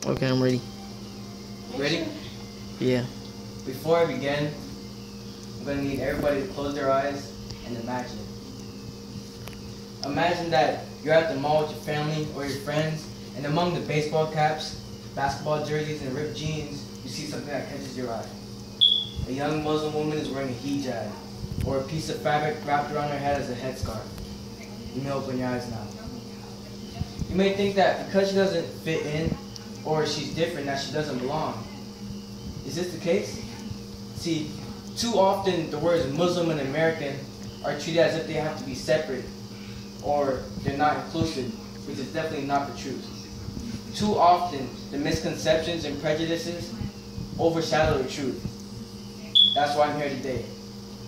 Okay, I'm ready. Ready? Yeah. Before I begin, I'm going to need everybody to close their eyes and imagine. Imagine that you're at the mall with your family or your friends, and among the baseball caps, basketball jerseys, and ripped jeans, you see something that catches your eye. A young Muslim woman is wearing a hijab, or a piece of fabric wrapped around her head as a headscarf. You may open your eyes now. You may think that because she doesn't fit in, or she's different, that she doesn't belong. Is this the case? See, too often the words Muslim and American are treated as if they have to be separate, or they're not inclusive, which is definitely not the truth. Too often, the misconceptions and prejudices overshadow the truth. That's why I'm here today,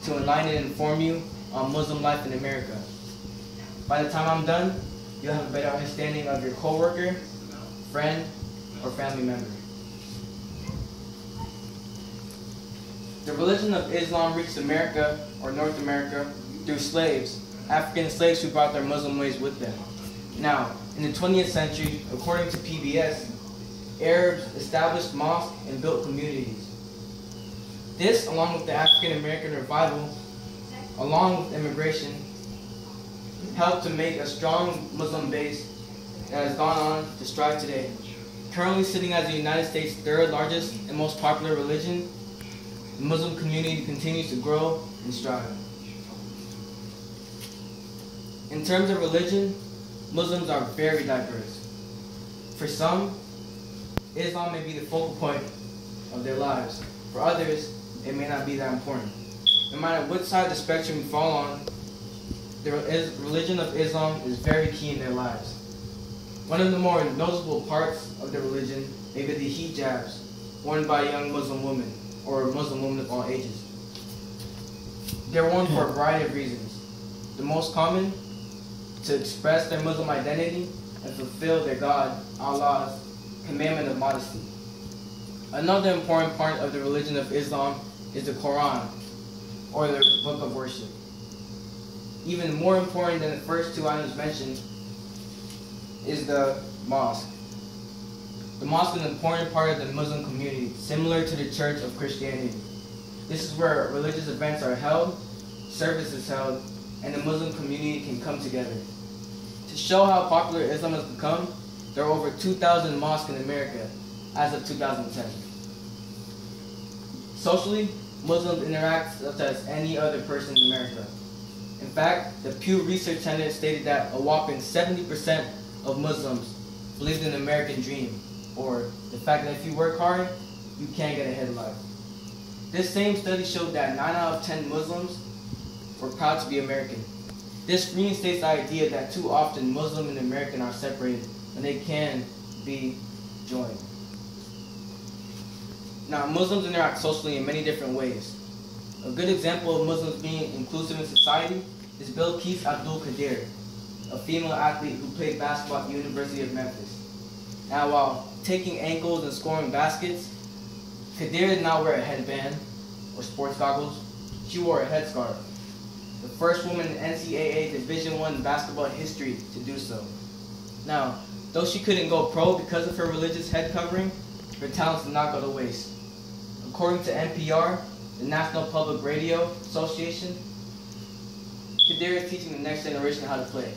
to enlighten and inform you on Muslim life in America. By the time I'm done, you'll have a better understanding of your coworker, friend, or family member. The religion of Islam reached America, or North America, through slaves, African slaves who brought their Muslim ways with them. Now, in the 20th century, according to PBS, Arabs established mosques and built communities. This, along with the African American revival, along with immigration, helped to make a strong Muslim base that has gone on to strive today. Currently sitting as the United States' third largest and most popular religion, the Muslim community continues to grow and strive. In terms of religion, Muslims are very diverse. For some, Islam may be the focal point of their lives. For others, it may not be that important. No matter which side of the spectrum you fall on, the religion of Islam is very key in their lives. One of the more noticeable parts of the religion may be the hijabs worn by young Muslim women, or Muslim women of all ages. They're worn for a variety of reasons. The most common, to express their Muslim identity and fulfill their God, Allah's commandment of modesty. Another important part of the religion of Islam is the Quran, or the book of worship. Even more important than the first two items mentioned is the mosque. The mosque is an important part of the Muslim community, similar to the Church of Christianity. This is where religious events are held, services held, and the Muslim community can come together. To show how popular Islam has become, there are over 2,000 mosques in America as of 2010. Socially, Muslims interact such as any other person in America. In fact, the Pew Research Center stated that a whopping 70% of Muslims believed in the American dream, or the fact that if you work hard, you can get ahead in life. This same study showed that 9 out of 10 Muslims were proud to be American. This reinstates the idea that too often Muslim and American are separated when they can be joined. Now, Muslims interact socially in many different ways. A good example of Muslims being inclusive in society is Bilqis Abdul Qadir, a female athlete who played basketball at the University of Memphis. Now, while taking angles and scoring baskets, Qadir did not wear a headband or sports goggles. She wore a headscarf. The first woman in NCAA Division I basketball history to do so. Now, though she couldn't go pro because of her religious head covering, her talents did not go to waste. According to NPR, the National Public Radio Association, Qadir is teaching the next generation how to play.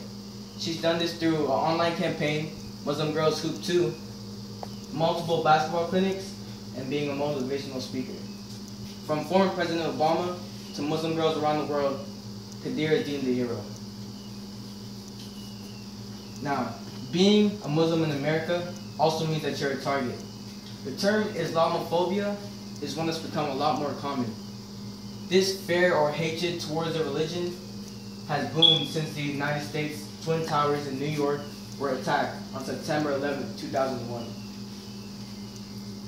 She's done this through an online campaign, Muslim Girls Hoop 2, multiple basketball clinics, and being a motivational speaker. From former President Obama to Muslim girls around the world, Qadir is deemed a hero. Now, being a Muslim in America also means that you're a target. The term Islamophobia is one that's become a lot more common. This fear or hatred towards a religion has boomed since the United States Twin Towers in New York were attacked on September 11, 2001.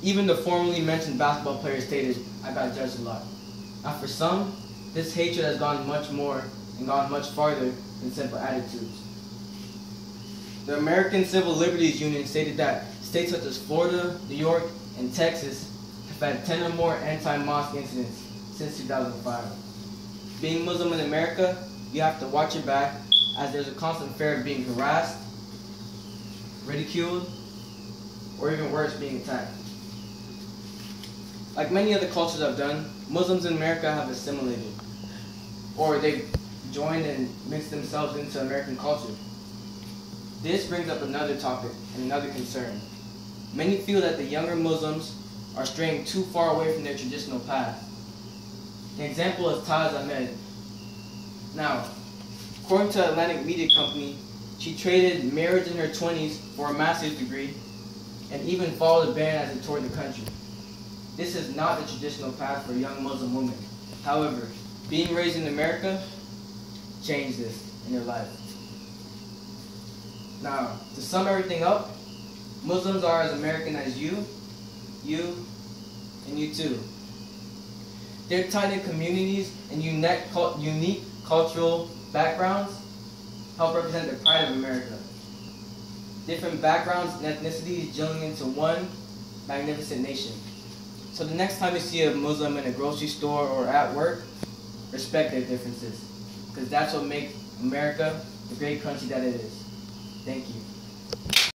Even the formerly mentioned basketball player stated, "I got judged a lot." Now for some, this hatred has gone much more and gone much farther than simple attitudes. The American Civil Liberties Union stated that states such as Florida, New York, and Texas have had 10 or more anti-mosque incidents since 2005. Being Muslim in America, you have to watch your back, as there's a constant fear of being harassed, ridiculed, or even worse, being attacked. Like many other cultures I've done, Muslims in America have assimilated, or they've joined and mixed themselves into American culture. This brings up another topic and another concern. Many feel that the younger Muslims are straying too far away from their traditional path. An example is Taz Ahmed. Now, according to Atlantic Media Company, she traded marriage in her 20s for a master's degree and even followed a ban as it toured the country. This is not the traditional path for a young Muslim woman. However, being raised in America changed this in their life. Now, to sum everything up, Muslims are as American as you, and you too. Their tight-knit communities and unique cultural backgrounds help represent the pride of America. Different backgrounds and ethnicities gelling into one magnificent nation. So the next time you see a Muslim in a grocery store or at work, respect their differences, because that's what makes America the great country that it is. Thank you.